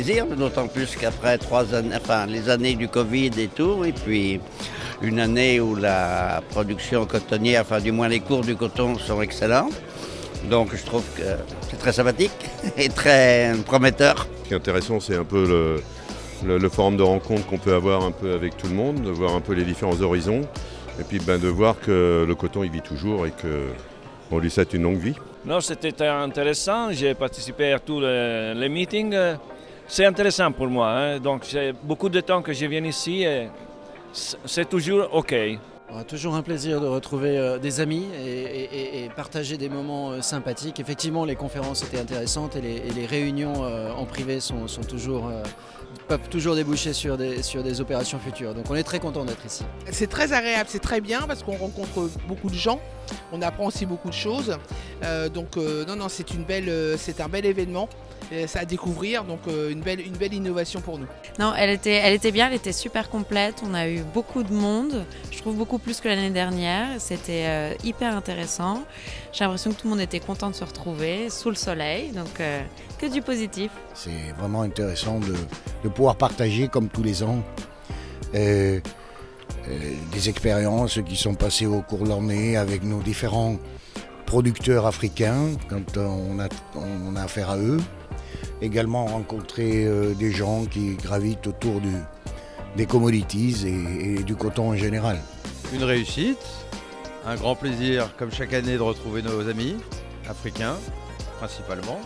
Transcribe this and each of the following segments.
plaisir, d'autant plus qu'après 3 années, enfin les années du Covid et tout, et puis une année où la production cotonnière, enfin du moins les cours du coton sont excellents. Donc je trouve que c'est très sympathique et très prometteur. Ce qui est intéressant, c'est un peu le forum de rencontre qu'on peut avoir un peu avec tout le monde, de voir un peu les différents horizons, et puis de voir que le coton il vit toujours et qu'on lui souhaite une longue vie. Non, c'était très intéressant, j'ai participé à tous les meetings. C'est intéressant pour moi, hein. Donc j'ai beaucoup de temps que je viens ici et c'est toujours OK. Toujours un plaisir de retrouver des amis et partager des moments sympathiques. Effectivement, les conférences étaient intéressantes et les réunions en privé peuvent toujours déboucher sur des opérations futures. Donc on est très content d'être ici. C'est très agréable, c'est très bien parce qu'on rencontre beaucoup de gens, on apprend aussi beaucoup de choses. Non, c'est un bel événement. Ça à découvrir, donc une belle innovation pour nous. Non, elle était bien, elle était super complète, on a eu beaucoup de monde, je trouve beaucoup plus que l'année dernière, c'était hyper intéressant. J'ai l'impression que tout le monde était content de se retrouver sous le soleil, donc que du positif. C'est vraiment intéressant de pouvoir partager comme tous les ans des expériences qui sont passées au cours de l'année avec nos différents producteurs africains quand on a affaire à eux. Également rencontrer des gens qui gravitent autour des commodities et du coton en général. Une réussite, un grand plaisir comme chaque année de retrouver nos amis africains principalement.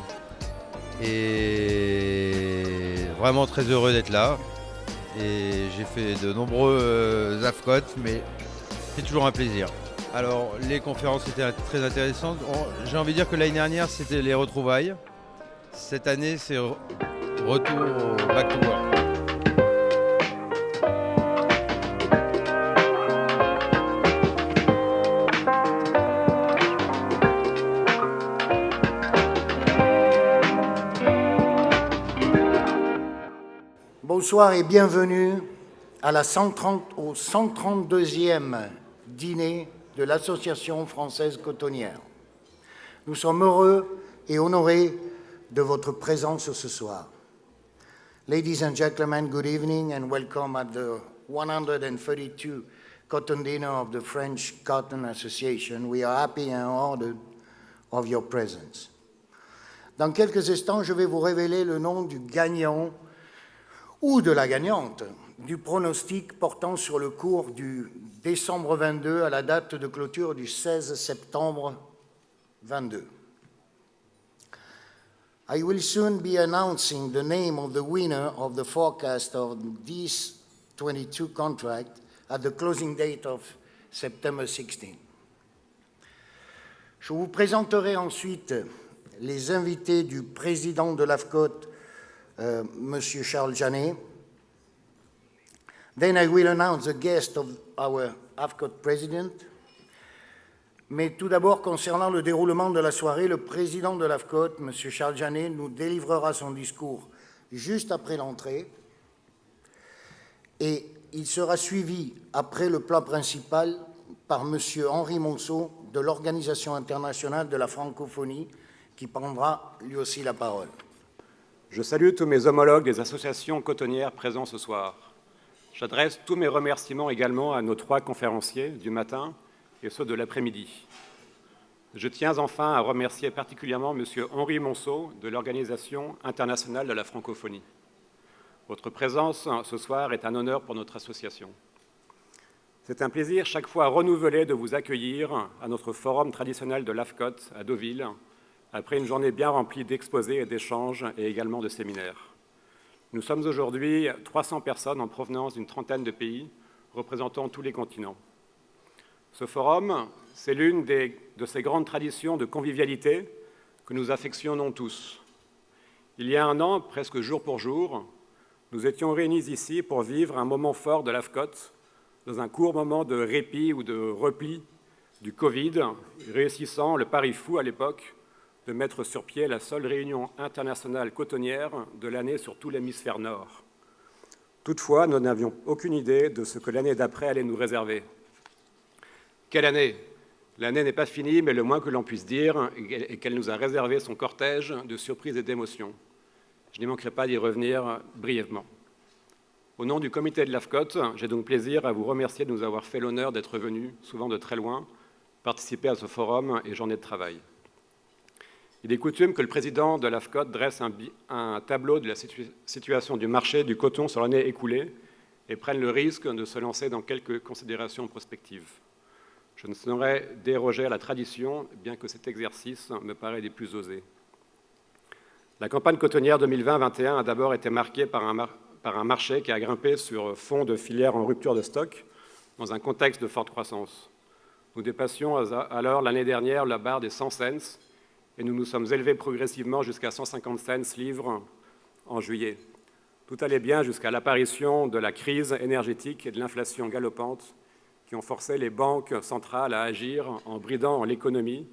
Et vraiment très heureux d'être là. Et j'ai fait de nombreux AFCOT, mais c'est toujours un plaisir. Alors les conférences étaient très intéressantes. J'ai envie de dire que l'année dernière c'était les retrouvailles. Cette année, c'est retour au back to work. Bonsoir et bienvenue au 132e dîner de l'Association française cotonnière. Nous sommes heureux et honorés de votre présence ce soir. Ladies and gentlemen, good evening and welcome at the 132 Cotton Dinner of the French Cotton Association. We are happy and honored of your presence. Dans quelques instants, je vais vous révéler le nom du gagnant ou de la gagnante du pronostic portant sur le cours du décembre 22 à la date de clôture du 16 septembre 22. I will soon be announcing the name of the winner of the forecast of this 22 contract at the closing date of September 16. Je vous présenterai ensuite les invités du président de l'AFCOT, M. Charles Janet. Then I will announce the guest of our AFCOT president. Mais tout d'abord, concernant le déroulement de la soirée, le président de l'AFCOT, M. Charles Janet, nous délivrera son discours juste après l'entrée et il sera suivi, après le plat principal, par M. Henri Monceau de l'Organisation internationale de la francophonie qui prendra lui aussi la parole. Je salue tous mes homologues des associations cotonnières présents ce soir. J'adresse tous mes remerciements également à nos 3 conférenciers du matin et ceux de l'après-midi. Je tiens enfin à remercier particulièrement M. Henri Monceau de l'Organisation internationale de la francophonie. Votre présence ce soir est un honneur pour notre association. C'est un plaisir chaque fois renouvelé de vous accueillir à notre forum traditionnel de l'AFCOT à Deauville, après une journée bien remplie d'exposés et d'échanges et également de séminaires. Nous sommes aujourd'hui 300 personnes en provenance d'une trentaine de pays, représentant tous les continents. Ce forum, c'est l'une de ces grandes traditions de convivialité que nous affectionnons tous. Il y a un an, presque jour pour jour, nous étions réunis ici pour vivre un moment fort de l'AFCOT, dans un court moment de répit ou de repli du Covid, réussissant le pari fou à l'époque de mettre sur pied la seule réunion internationale cotonnière de l'année sur tout l'hémisphère nord. Toutefois, nous n'avions aucune idée de ce que l'année d'après allait nous réserver. Quelle année! L'année n'est pas finie, mais le moins que l'on puisse dire est qu'elle nous a réservé son cortège de surprises et d'émotions. Je n'y manquerai pas d'y revenir brièvement. Au nom du comité de l'AFCOT, j'ai donc plaisir à vous remercier de nous avoir fait l'honneur d'être venus, souvent de très loin, participer à ce forum et journée de travail. Il est coutume que le président de l'AFCOT dresse un tableau de la situation du marché du coton sur l'année écoulée et prenne le risque de se lancer dans quelques considérations prospectives. Je ne saurais déroger à la tradition, bien que cet exercice me paraît des plus osés. La campagne cotonnière 2020-21 a d'abord été marquée par un marché qui a grimpé sur fond de filières en rupture de stock dans un contexte de forte croissance. Nous dépassions alors l'année dernière la barre des 100 cents et nous nous sommes élevés progressivement jusqu'à 150 cents livre en juillet. Tout allait bien jusqu'à l'apparition de la crise énergétique et de l'inflation galopante qui ont forcé les banques centrales à agir en bridant l'économie,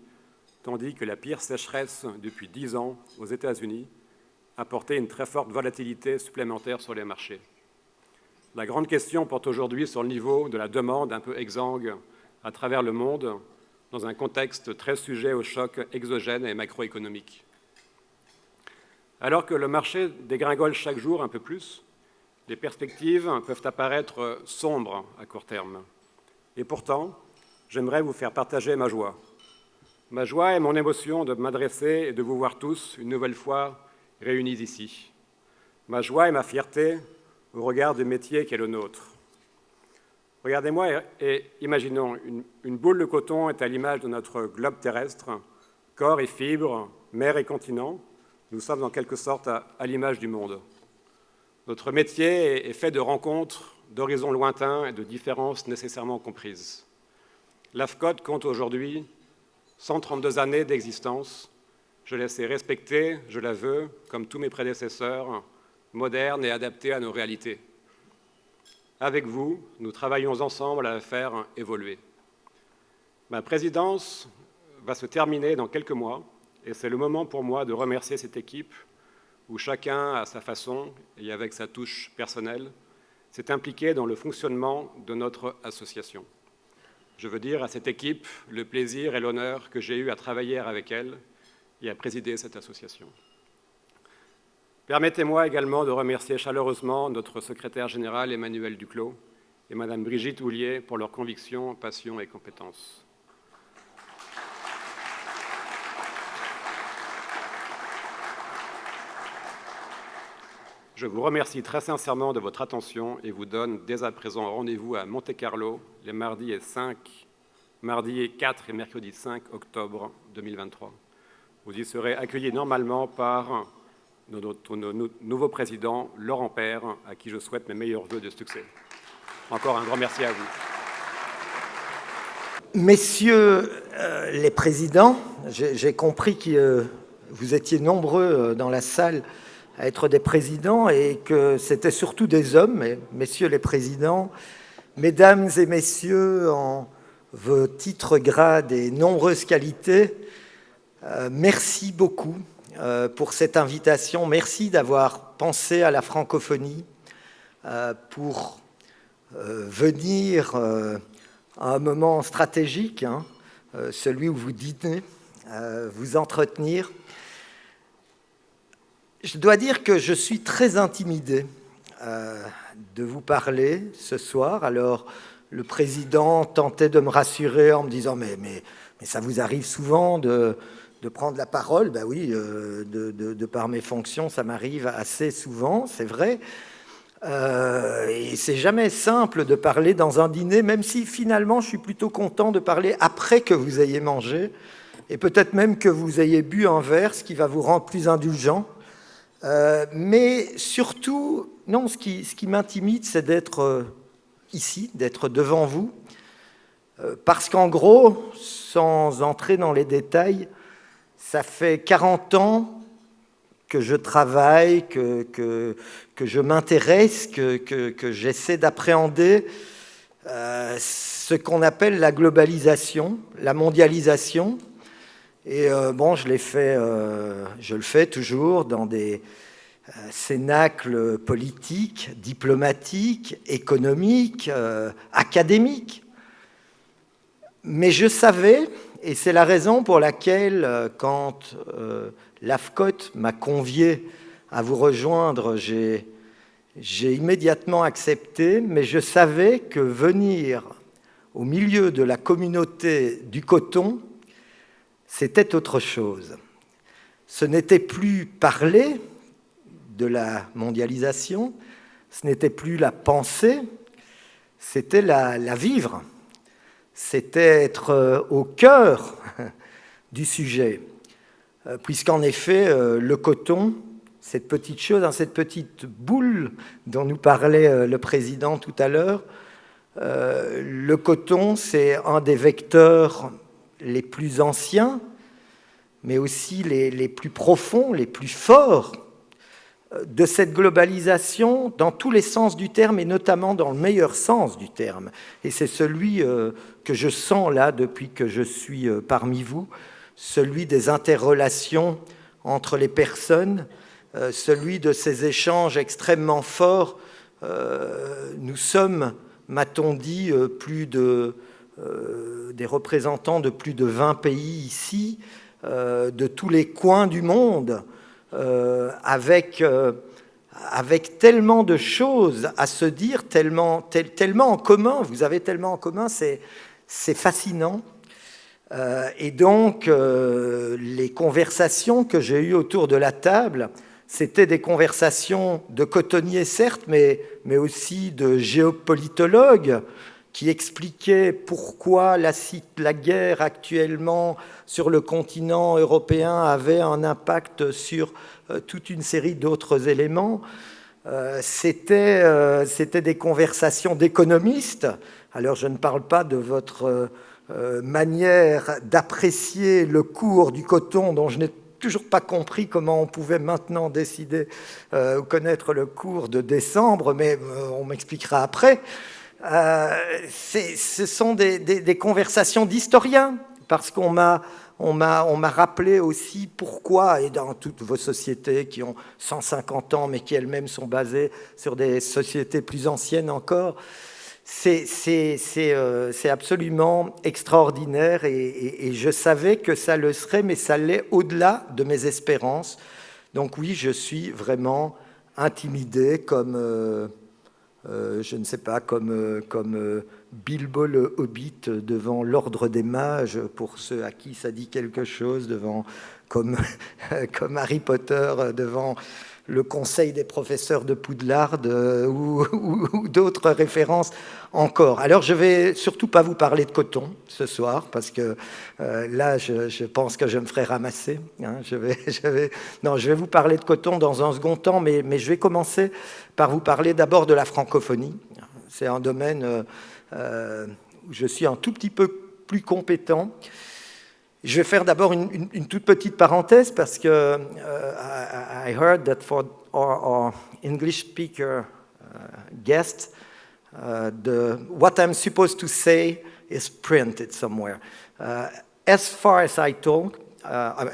tandis que la pire sécheresse depuis 10 ans aux États-Unis a porté une très forte volatilité supplémentaire sur les marchés. La grande question porte aujourd'hui sur le niveau de la demande un peu exsangue à travers le monde, dans un contexte très sujet aux chocs exogènes et macroéconomiques. Alors que le marché dégringole chaque jour un peu plus, les perspectives peuvent apparaître sombres à court terme. Et pourtant, j'aimerais vous faire partager ma joie. Ma joie est mon émotion de m'adresser et de vous voir tous une nouvelle fois réunis ici. Ma joie et ma fierté au regard du métier qui est le nôtre. Regardez-moi et imaginons, une boule de coton est à l'image de notre globe terrestre, corps et fibres, mer et continent. Nous sommes en quelque sorte à l'image du monde. Notre métier est fait de rencontres, d'horizons lointains et de différences nécessairement comprises. L'AFCOT compte aujourd'hui 132 années d'existence. Je la sais respecter, je la veux, comme tous mes prédécesseurs, moderne et adaptée à nos réalités. Avec vous, nous travaillons ensemble à la faire évoluer. Ma présidence va se terminer dans quelques mois et c'est le moment pour moi de remercier cette équipe où chacun, à sa façon et avec sa touche personnelle, s'est impliqué dans le fonctionnement de notre association. Je veux dire à cette équipe le plaisir et l'honneur que j'ai eu à travailler avec elle et à présider cette association. Permettez-moi également de remercier chaleureusement notre secrétaire général Emmanuel Duclos et Madame Brigitte Houlier pour leurs convictions, passion et compétences. Je vous remercie très sincèrement de votre attention et vous donne dès à présent rendez-vous à Monte-Carlo les mardis 4 et mercredi 5 octobre 2023. Vous y serez accueillis normalement par notre nouveau président, Laurent Père, à qui je souhaite mes meilleurs vœux de succès. Encore un grand merci à vous. Messieurs les présidents, j'ai compris que vous étiez nombreux dans la salle à être des présidents et que c'était surtout des hommes, mais messieurs les présidents, mesdames et messieurs, en vos titres, grades et nombreuses qualités, merci beaucoup pour cette invitation. Merci d'avoir pensé à la francophonie pour venir à un moment stratégique, celui où vous dînez, vous entretenir. Je dois dire que je suis très intimidé de vous parler ce soir. Alors, le président tentait de me rassurer en me disant « mais ça vous arrive souvent de prendre la parole ?» Ben oui, de par mes fonctions, ça m'arrive assez souvent, c'est vrai. Et c'est jamais simple de parler dans un dîner, même si finalement je suis plutôt content de parler après que vous ayez mangé, et peut-être même que vous ayez bu un verre, ce qui va vous rendre plus indulgent. Mais surtout, non, ce qui m'intimide, c'est d'être ici, d'être devant vous, parce qu'en gros, sans entrer dans les détails, ça fait 40 ans que je travaille, que je m'intéresse, que j'essaie d'appréhender ce qu'on appelle la globalisation, la mondialisation. Et bon, je le fais toujours dans des cénacles politiques, diplomatiques, économiques, académiques. Mais je savais, et c'est la raison pour laquelle, quand l'AFCOT m'a convié à vous rejoindre, j'ai immédiatement accepté, mais je savais que venir au milieu de la communauté du coton, c'était autre chose. Ce n'était plus parler de la mondialisation, ce n'était plus la penser, c'était la vivre. C'était être au cœur du sujet. Puisqu'en effet, le coton, cette petite chose, cette petite boule dont nous parlait le président tout à l'heure, le coton, c'est un des vecteurs les plus anciens, mais aussi les plus profonds, les plus forts de cette globalisation dans tous les sens du terme, et notamment dans le meilleur sens du terme. Et c'est celui que je sens là depuis que je suis parmi vous, celui des interrelations entre les personnes, celui de ces échanges extrêmement forts. Nous sommes, m'a-t-on dit, des représentants de plus de 20 pays ici, de tous les coins du monde, avec tellement de choses à se dire, tellement en commun, vous avez tellement en commun, c'est fascinant. Et donc, les conversations que j'ai eues autour de la table, c'était des conversations de cotonniers, certes, mais aussi de géopolitologues qui expliquaient pourquoi la guerre actuellement sur le continent européen avait un impact sur toute une série d'autres éléments. C'était des conversations d'économistes. Alors, je ne parle pas de votre manière d'apprécier le cours du coton, dont je n'ai toujours pas compris comment on pouvait maintenant décider ou connaître le cours de décembre, mais on m'expliquera après. Ce sont des conversations d'historiens, parce qu'on m'a rappelé aussi pourquoi, et dans toutes vos sociétés qui ont 150 ans, mais qui elles-mêmes sont basées sur des sociétés plus anciennes encore, c'est absolument extraordinaire, et je savais que ça le serait, mais ça l'est au-delà de mes espérances. Donc oui, je suis vraiment intimidé comme... je ne sais pas, comme Bilbo le Hobbit devant l'ordre des mages, pour ceux à qui ça dit quelque chose, comme Harry Potter devant le conseil des professeurs de Poudlard ou d'autres références encore. Alors, je ne vais surtout pas vous parler de coton ce soir, parce que là, je pense que je me ferai ramasser. Hein. Je vais vous parler de coton dans un second temps, mais je vais commencer par vous parler d'abord de la francophonie. C'est un domaine où je suis un tout petit peu plus compétent. Je vais faire d'abord une toute petite parenthèse, parce que I heard that for our English speaker guest, what I'm supposed to say is printed somewhere. As far as I talk,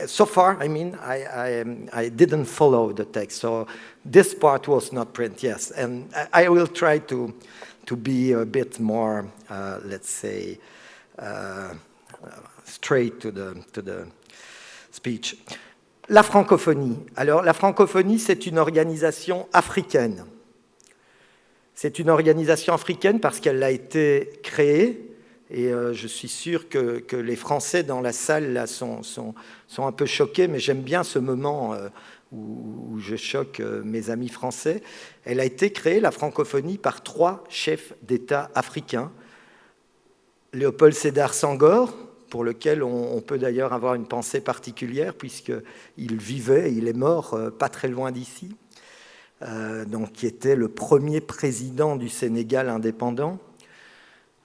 so far, I mean, I didn't follow the text, so this part was not print, yes. And I will try to be a bit more, let's say, straight to the speech. La francophonie. Alors, la francophonie, c'est une organisation africaine. C'est une organisation africaine parce qu'elle a été créée, et je suis sûr que les Français dans la salle là, sont un peu choqués, mais j'aime bien ce moment où je choque mes amis français. Elle a été créée, la francophonie, par 3 chefs d'État africains. Léopold Sédar Senghor, pour lequel on peut d'ailleurs avoir une pensée particulière, puisqu'il vivait, il est mort pas très loin d'ici, donc qui était le premier président du Sénégal indépendant.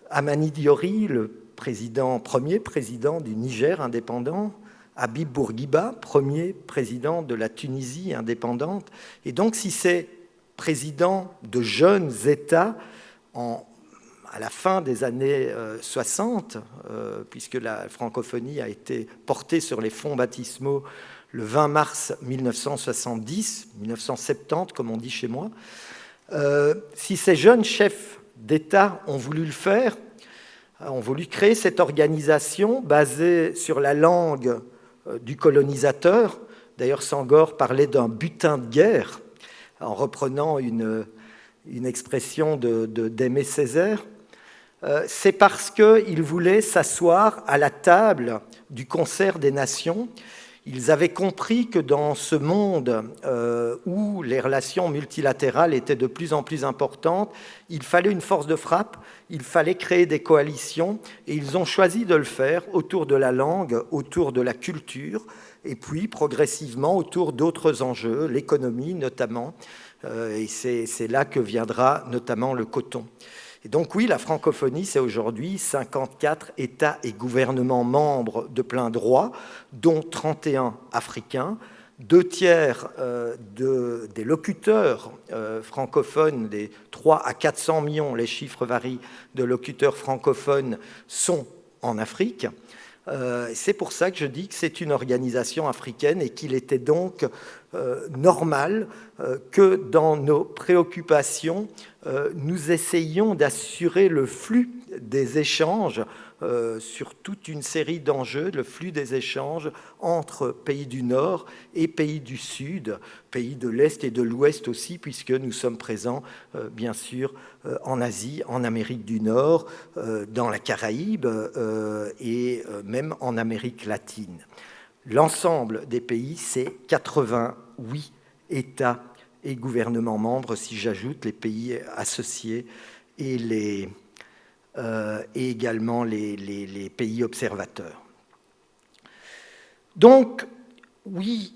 Amani Diori, le premier président du Niger indépendant. Habib Bourguiba, premier président de la Tunisie indépendante. Et donc, si ces présidents de jeunes États à la fin des années 60, puisque la francophonie a été portée sur les fonds baptismaux le 20 mars 1970, 1970 comme on dit chez moi, si ces jeunes chefs d'État ont voulu le faire, ont voulu créer cette organisation basée sur la langue du colonisateur, D'ailleurs, Senghor parlait d'un butin de guerre, en reprenant une expression d'Aimé Césaire. C'est parce qu'ils voulaient s'asseoir à la table du concert des nations. Ils avaient compris que dans ce monde où les relations multilatérales étaient de plus en plus importantes, il fallait une force de frappe, il fallait créer des coalitions, et ils ont choisi de le faire autour de la langue, autour de la culture, et puis progressivement autour d'autres enjeux, l'économie notamment, et c'est là que viendra notamment le coton. Et donc oui, la francophonie, c'est aujourd'hui 54 États et gouvernements membres de plein droit, dont 31 africains. 2 tiers des locuteurs francophones, des 3 à 400 millions, les chiffres varient, de locuteurs francophones sont en Afrique. C'est pour ça que je dis que c'est une organisation africaine et qu'il était donc normal que dans nos préoccupations, nous essayions d'assurer le flux des échanges sur toute une série d'enjeux, le flux des échanges entre pays du Nord et pays du Sud, pays de l'Est et de l'Ouest aussi, puisque nous sommes présents, bien sûr, en Asie, en Amérique du Nord, dans la Caraïbe et même en Amérique latine. L'ensemble des pays, c'est 88 États et gouvernements membres, si j'ajoute les pays associés et également les pays observateurs. Donc, oui,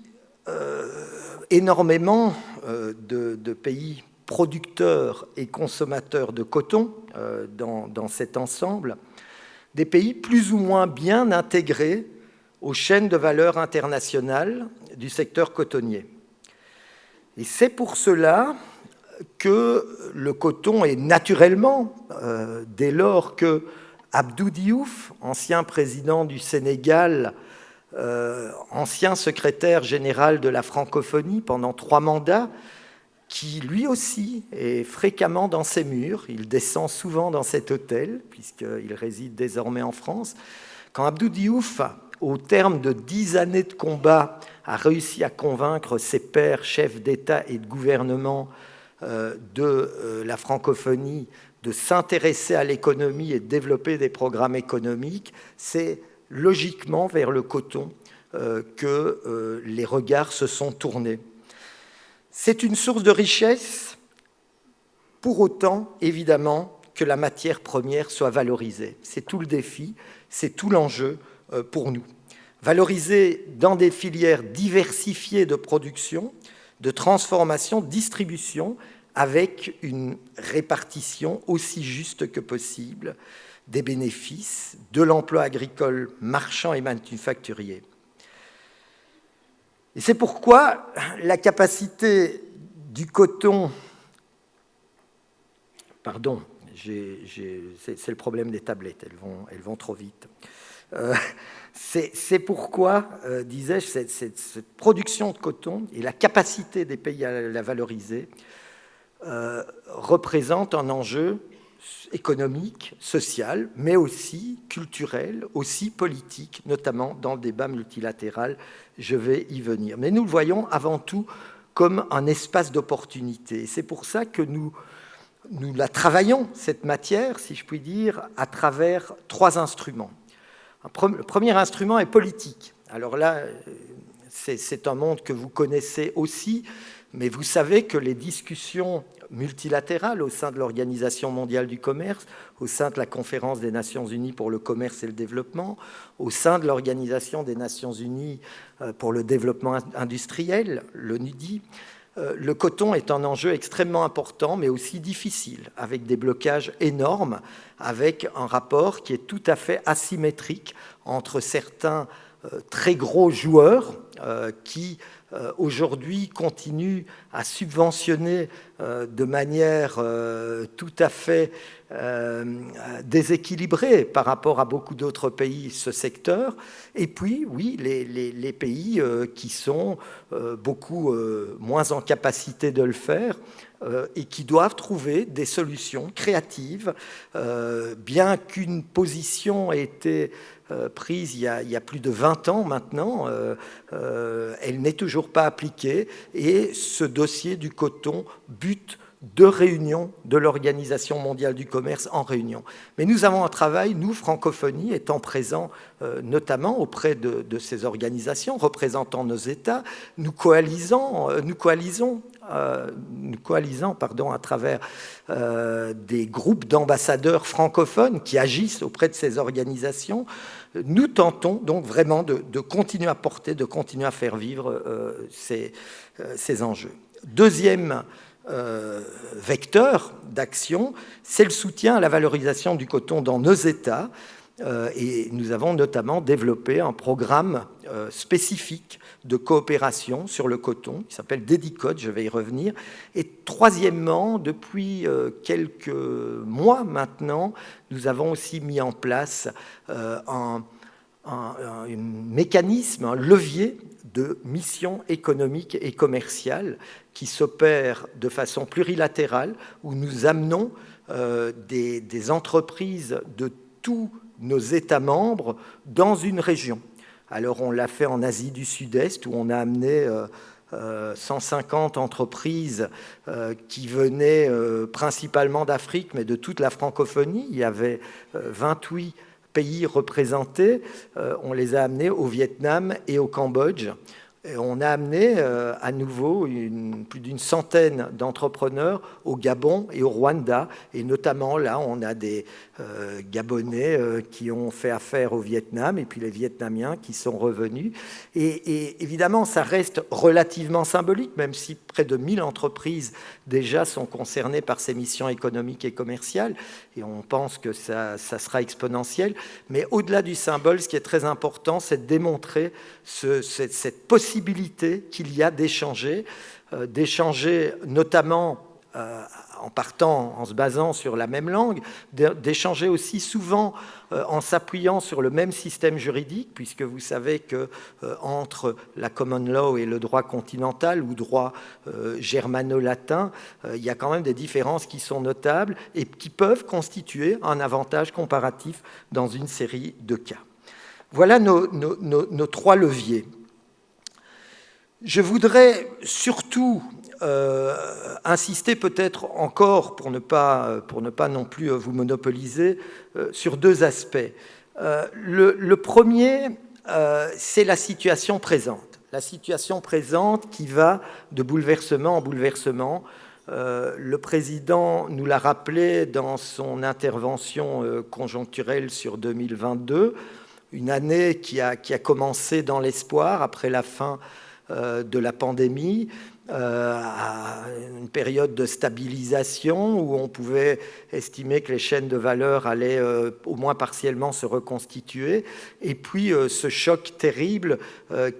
énormément de pays producteurs et consommateurs de coton dans cet ensemble, des pays plus ou moins bien intégrés aux chaînes de valeur internationales du secteur cotonnier. Et c'est pour cela que le coton est naturellement, dès lors que Abdou Diouf, ancien président du Sénégal, ancien secrétaire général de la francophonie pendant 3 mandats, qui lui aussi est fréquemment dans ses murs, il descend souvent dans cet hôtel, puisqu'il réside désormais en France, quand Abdou Diouf, au terme de 10 années de combat, a réussi à convaincre ses pairs chefs d'État et de gouvernement de la francophonie de s'intéresser à l'économie et de développer des programmes économiques, c'est logiquement vers le coton que les regards se sont tournés. C'est une source de richesse, pour autant, évidemment, que la matière première soit valorisée. C'est tout le défi, c'est tout l'enjeu pour nous. Valoriser dans des filières diversifiées de production, de transformation, de distribution, avec une répartition aussi juste que possible des bénéfices de l'emploi agricole, marchand et manufacturier. Et c'est pourquoi la capacité du coton... Pardon, c'est le problème des tablettes, elles vont trop vite. C'est pourquoi, disais-je, cette production de coton et la capacité des pays à la valoriser représente un enjeu économique, social, mais aussi culturel, aussi politique, notamment dans le débat multilatéral. Je vais y venir. Mais nous le voyons avant tout comme un espace d'opportunité. C'est pour ça que nous la travaillons, cette matière, si je puis dire, à travers 3 instruments. Le premier instrument est politique. Alors là, c'est un monde que vous connaissez aussi, mais vous savez que les discussions multilatérales au sein de l'Organisation mondiale du commerce, au sein de la Conférence des Nations unies pour le commerce et le développement, au sein de l'Organisation des Nations unies pour le développement industriel, l'ONUDI, le coton est un enjeu extrêmement important, mais aussi difficile, avec des blocages énormes, avec un rapport qui est tout à fait asymétrique entre certains très gros joueurs qui aujourd'hui continuent à subventionner de manière tout à fait déséquilibrée par rapport à beaucoup d'autres pays ce secteur, et puis oui, les pays qui sont beaucoup moins en capacité de le faire, et qui doivent trouver des solutions créatives, bien qu'une position ait été prise il y a plus de 20 ans maintenant, elle n'est toujours pas appliquée, et ce dossier du coton bute de réunions de l'Organisation mondiale du commerce en réunion. Mais nous avons un travail, nous, francophonie, étant présents notamment auprès de ces organisations, représentant nos États, nous coalisons à travers des groupes d'ambassadeurs francophones qui agissent auprès de ces organisations. Nous tentons donc vraiment de continuer à porter, de continuer à faire vivre ces enjeux. Deuxième vecteur d'action, c'est le soutien à la valorisation du coton dans nos États. Et nous avons notamment développé un programme spécifique de coopération sur le coton, qui s'appelle Dédicode, je vais y revenir. Et troisièmement, depuis quelques mois maintenant, nous avons aussi mis en place un mécanisme, un levier de mission économique et commerciale qui s'opère de façon plurilatérale, où nous amenons des entreprises de tous nos États membres dans une région. Alors on l'a fait en Asie du Sud-Est, où on a amené 150 entreprises qui venaient principalement d'Afrique, mais de toute la francophonie. Il y avait 28 pays représentés. On les a amenés au Vietnam et au Cambodge. Et on a amené à nouveau plus d'une centaine d'entrepreneurs au Gabon et au Rwanda. Et notamment là, on a des Gabonais qui ont fait affaire au Vietnam et puis les Vietnamiens qui sont revenus. Et évidemment, ça reste relativement symbolique, même si près de 1000 entreprises déjà sont concernées par ces missions économiques et commerciales. Et on pense que ça sera exponentiel. Mais au-delà du symbole, ce qui est très important, c'est de démontrer cette possibilité qu'il y a d'échanger notamment en se basant sur la même langue, d'échanger aussi souvent en s'appuyant sur le même système juridique, puisque vous savez que entre la common law et le droit continental ou droit germano-latin, il y a quand même des différences qui sont notables et qui peuvent constituer un avantage comparatif dans une série de cas. Voilà nos trois leviers. Je voudrais surtout insister peut-être encore, pour ne pas non plus vous monopoliser, sur deux aspects. Le premier, c'est la situation présente. La situation présente qui va de bouleversement en bouleversement. Le président nous l'a rappelé dans son intervention conjoncturelle sur 2022, une année qui a commencé dans l'espoir après la fin de la pandémie, à une période de stabilisation où on pouvait estimer que les chaînes de valeur allaient au moins partiellement se reconstituer, et puis ce choc terrible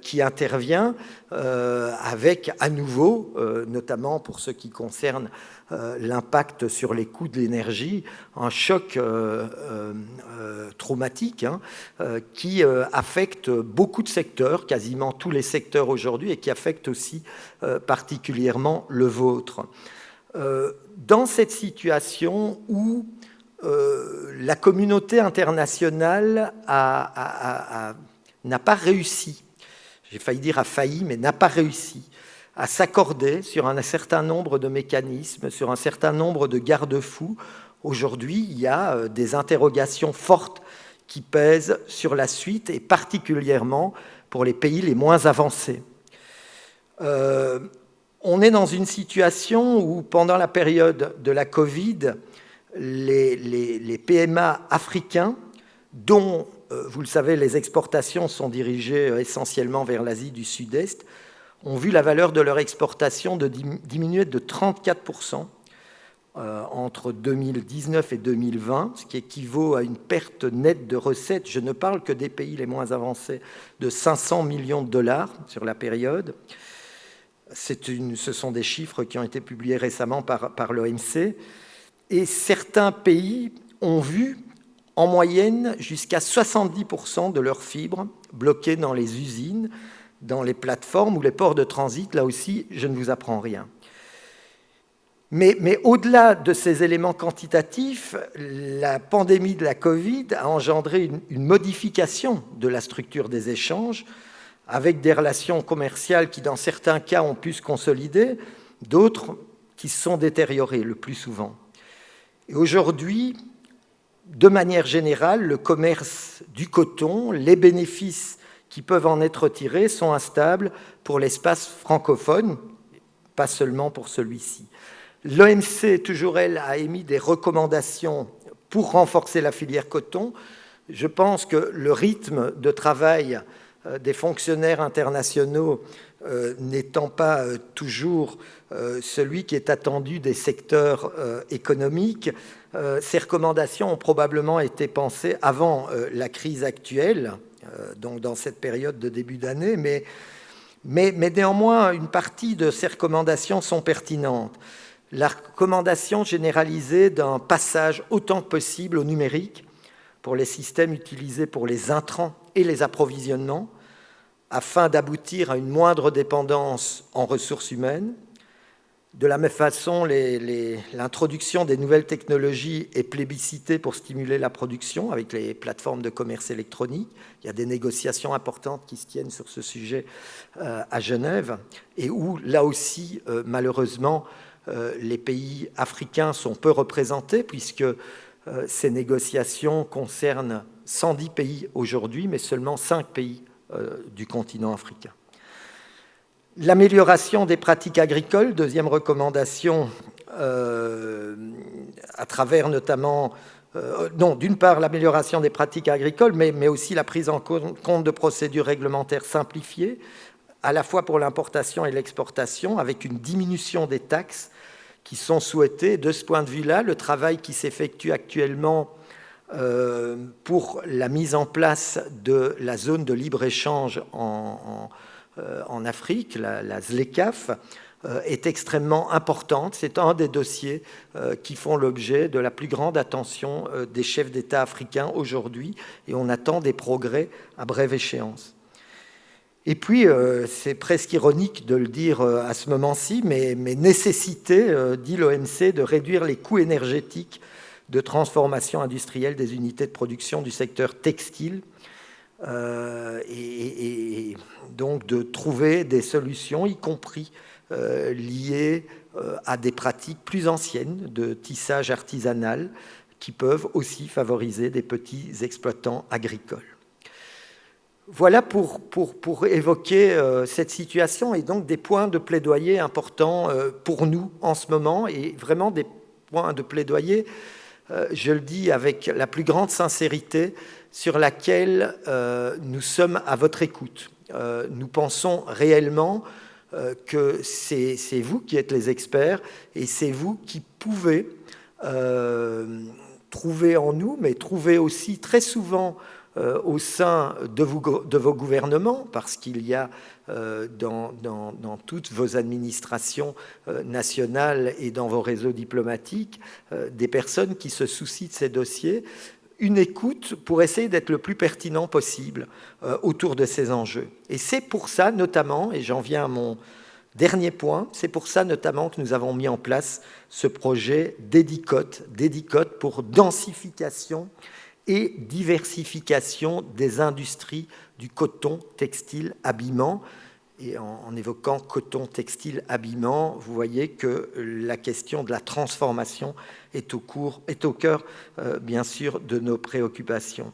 qui intervient avec à nouveau, notamment pour ce qui concerne l'impact sur les coûts de l'énergie, un choc traumatique qui affecte beaucoup de secteurs, quasiment tous les secteurs aujourd'hui, et qui affecte aussi particulièrement le vôtre. Dans cette situation où la communauté internationale n'a pas réussi, j'ai failli dire a failli, mais n'a pas réussi à s'accorder sur un certain nombre de mécanismes, sur un certain nombre de garde-fous. Aujourd'hui, il y a des interrogations fortes qui pèsent sur la suite, et particulièrement pour les pays les moins avancés. On est dans une situation où, pendant la période de la Covid, les PMA africains, dont, vous le savez, les exportations sont dirigées essentiellement vers l'Asie du Sud-Est, ont vu la valeur de leur exportation diminuer de 34% entre 2019 et 2020, ce qui équivaut à une perte nette de recettes, je ne parle que des pays les moins avancés, de 500 millions de dollars sur la période. Ce sont des chiffres qui ont été publiés récemment par l'OMC. Et certains pays ont vu en moyenne jusqu'à 70% de leurs fibres bloquées dans les usines, dans les plateformes ou les ports de transit. Là aussi, je ne vous apprends rien. Mais au-delà de ces éléments quantitatifs, la pandémie de la Covid a engendré une modification de la structure des échanges, avec des relations commerciales qui, dans certains cas, ont pu se consolider, d'autres qui se sont détériorées le plus souvent. Et aujourd'hui, de manière générale, le commerce du coton, les bénéfices qui peuvent en être tirés sont instables pour l'espace francophone, pas seulement pour celui-ci. L'OMC, toujours elle, a émis des recommandations pour renforcer la filière coton. Je pense que le rythme de travail des fonctionnaires internationaux n'étant pas toujours celui qui est attendu des secteurs économiques, ces recommandations ont probablement été pensées avant la crise actuelle, donc dans cette période de début d'année, mais néanmoins, une partie de ces recommandations sont pertinentes. La recommandation généralisée d'un passage autant que possible au numérique pour les systèmes utilisés pour les intrants et les approvisionnements, afin d'aboutir à une moindre dépendance en ressources humaines. De la même façon, l'introduction des nouvelles technologies est plébiscitée pour stimuler la production avec les plateformes de commerce électronique. Il y a des négociations importantes qui se tiennent sur ce sujet à Genève, et où, là aussi, malheureusement, les pays africains sont peu représentés, puisque ces négociations concernent 110 pays aujourd'hui, mais seulement 5 pays du continent africain. L'amélioration des pratiques agricoles, deuxième recommandation, à travers notamment, d'une part l'amélioration des pratiques agricoles, mais aussi la prise en compte de procédures réglementaires simplifiées, à la fois pour l'importation et l'exportation, avec une diminution des taxes qui sont souhaitées. De ce point de vue-là, le travail qui s'effectue actuellement pour la mise en place de la zone de libre-échange en Afrique, la ZLECAf, est extrêmement importante. C'est un des dossiers qui font l'objet de la plus grande attention des chefs d'État africains aujourd'hui, et on attend des progrès à brève échéance. Et puis, c'est presque ironique de le dire à ce moment-ci, mais nécessité, dit l'OMC, de réduire les coûts énergétiques de transformation industrielle des unités de production du secteur textile, et donc de trouver des solutions, y compris liées à des pratiques plus anciennes de tissage artisanal, qui peuvent aussi favoriser des petits exploitants agricoles. Voilà pour évoquer cette situation, et donc des points de plaidoyer importants pour nous en ce moment, et vraiment des points de plaidoyer, je le dis avec la plus grande sincérité, sur laquelle nous sommes à votre écoute. Nous pensons réellement que c'est vous qui êtes les experts, et c'est vous qui pouvez trouver en nous, mais trouver aussi très souvent au sein de vos gouvernements, parce qu'il y a dans toutes vos administrations nationales et dans vos réseaux diplomatiques des personnes qui se soucient de ces dossiers, une écoute pour essayer d'être le plus pertinent possible autour de ces enjeux. Et c'est pour ça notamment, et j'en viens à mon dernier point, c'est pour ça notamment que nous avons mis en place ce projet Dédicote pour densification et diversification des industries du coton, textile, habillement. Et en évoquant coton, textile, habillement, vous voyez que la question de la transformation est au cœur, bien sûr, de nos préoccupations.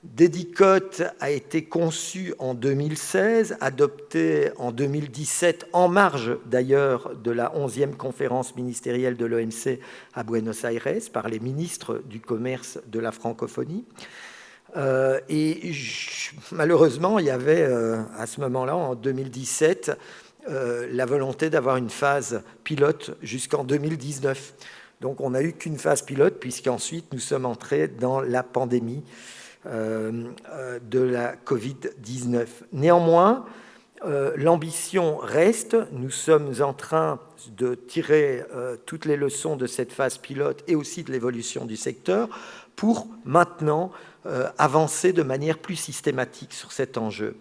Dédicote a été conçu en 2016, adopté en 2017, en marge d'ailleurs de la 11e conférence ministérielle de l'OMC à Buenos Aires, par les ministres du commerce de la francophonie. Malheureusement, il y avait à ce moment-là, en 2017, la volonté d'avoir une phase pilote jusqu'en 2019. Donc on n'a eu qu'une phase pilote, puisqu'ensuite nous sommes entrés dans la pandémie de la Covid-19. Néanmoins, l'ambition reste. Nous sommes en train de tirer toutes les leçons de cette phase pilote et aussi de l'évolution du secteur pour maintenant avancer de manière plus systématique sur cet enjeu.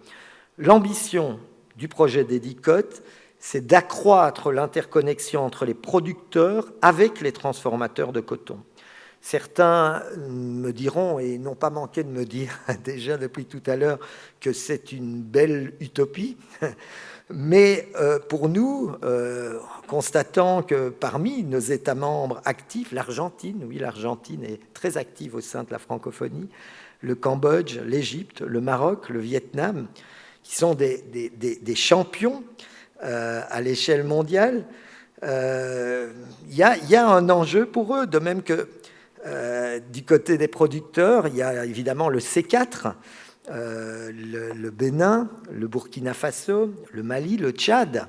L'ambition du projet Dédicote c'est d'accroître l'interconnexion entre les producteurs avec les transformateurs de coton. Certains me diront, et n'ont pas manqué de me dire déjà depuis tout à l'heure, que c'est une belle utopie. Mais pour nous, constatant que parmi nos États membres actifs, l'Argentine, oui, l'Argentine est très active au sein de la francophonie, le Cambodge, l'Égypte, le Maroc, le Vietnam, qui sont des champions à l'échelle mondiale, il y a un enjeu pour eux, de même que du côté des producteurs, il y a évidemment le C4, le Bénin, le Burkina Faso, le Mali, le Tchad,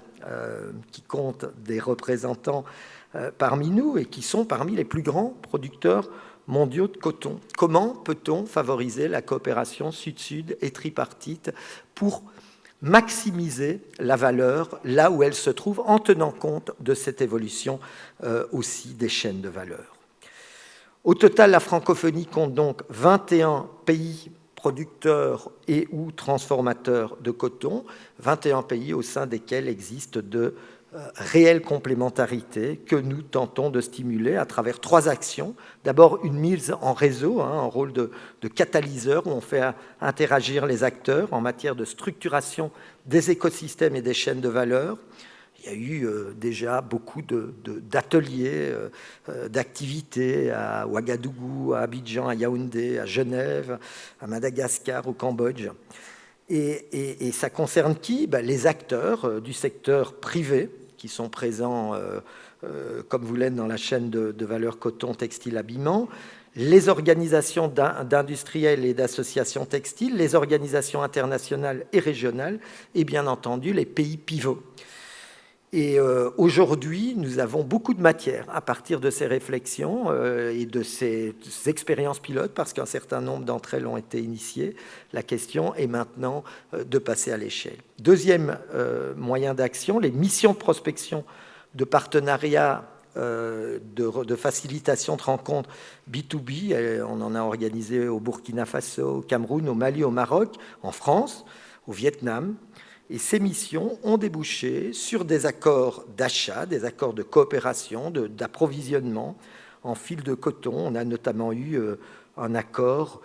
qui comptent des représentants parmi nous et qui sont parmi les plus grands producteurs mondiaux de coton. Comment peut-on favoriser la coopération sud-sud et tripartite pour maximiser la valeur là où elle se trouve en tenant compte de cette évolution aussi des chaînes de valeur? Au total, la francophonie compte donc 21 pays producteurs et ou transformateurs de coton, 21 pays au sein desquels existent de réelles complémentarités que nous tentons de stimuler à travers 3 actions. D'abord, une mise en réseau, un rôle de catalyseur où on fait interagir les acteurs en matière de structuration des écosystèmes et des chaînes de valeur. Il y a eu déjà beaucoup d'ateliers, d'activités à Ouagadougou, à Abidjan, à Yaoundé, à Genève, à Madagascar, au Cambodge. Et ça concerne qui? Les acteurs du secteur privé qui sont présents, comme vous l'êtes, dans la chaîne de valeur coton, textile, habillement, les organisations d'industriels et d'associations textiles, les organisations internationales et régionales, et bien entendu les pays pivots. Et aujourd'hui, nous avons beaucoup de matière à partir de ces réflexions et de ces expériences pilotes, parce qu'un certain nombre d'entre elles ont été initiées. La question est maintenant de passer à l'échelle. Deuxième moyen d'action, les missions de prospection, de partenariat, de facilitation de rencontres B2B. On en a organisé au Burkina Faso, au Cameroun, au Mali, au Maroc, en France, au Vietnam. Et ces missions ont débouché sur des accords d'achat, des accords de coopération, d'approvisionnement en fil de coton. On a notamment eu un accord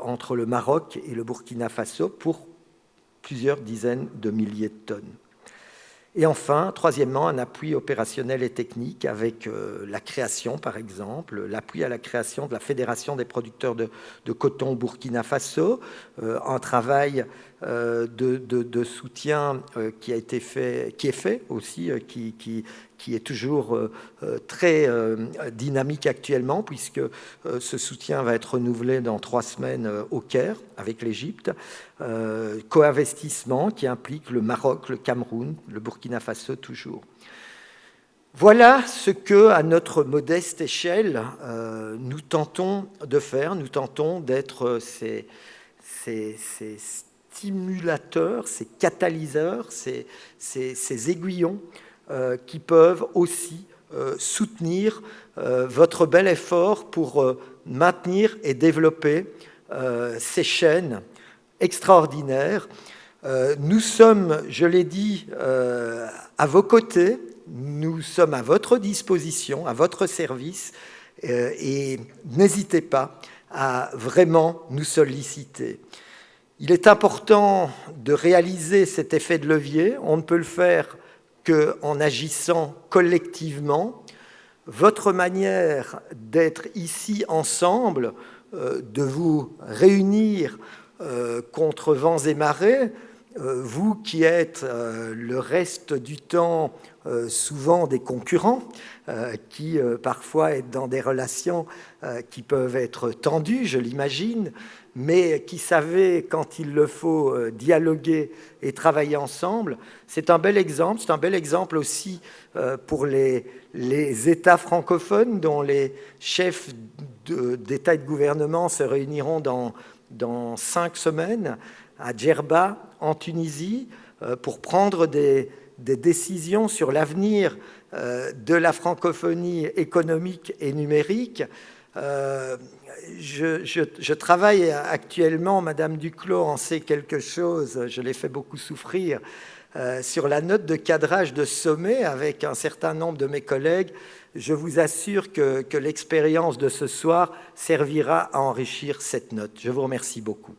entre le Maroc et le Burkina Faso pour plusieurs dizaines de milliers de tonnes. Et enfin, troisièmement, un appui opérationnel et technique avec la création, par exemple, l'appui à la création de la Fédération des producteurs de coton Burkina Faso, un travail de soutien qui est fait aussi, qui est toujours très dynamique actuellement, puisque ce soutien va être renouvelé dans 3 semaines au Caire avec l'Égypte. Co-investissement qui implique le Maroc, le Cameroun, le Burkina Faso toujours. Voilà ce que, à notre modeste échelle, nous tentons de faire. Nous tentons d'être ces stimulateurs, ces catalyseurs, ces aiguillons qui peuvent aussi soutenir votre bel effort pour maintenir et développer ces chaînes extraordinaires. Nous sommes, je l'ai dit, à vos côtés, nous sommes à votre disposition, à votre service, et n'hésitez pas à vraiment nous solliciter. Il est important de réaliser cet effet de levier. On ne peut le faire qu'en agissant collectivement. Votre manière d'être ici ensemble, de vous réunir contre vents et marées, vous qui êtes le reste du temps souvent des concurrents, qui parfois êtes dans des relations qui peuvent être tendues, je l'imagine, mais qui savez, quand il le faut, dialoguer et travailler ensemble. C'est un bel exemple. C'est un bel exemple aussi pour les États francophones dont les chefs d'État et de gouvernement se réuniront dans 5 semaines à Djerba, en Tunisie, pour prendre des décisions sur l'avenir de la francophonie économique et numérique, Je travaille actuellement, Madame Duclos en sait quelque chose, je l'ai fait beaucoup souffrir, sur la note de cadrage de sommet avec un certain nombre de mes collègues. Je vous assure que l'expérience de ce soir servira à enrichir cette note. Je vous remercie beaucoup.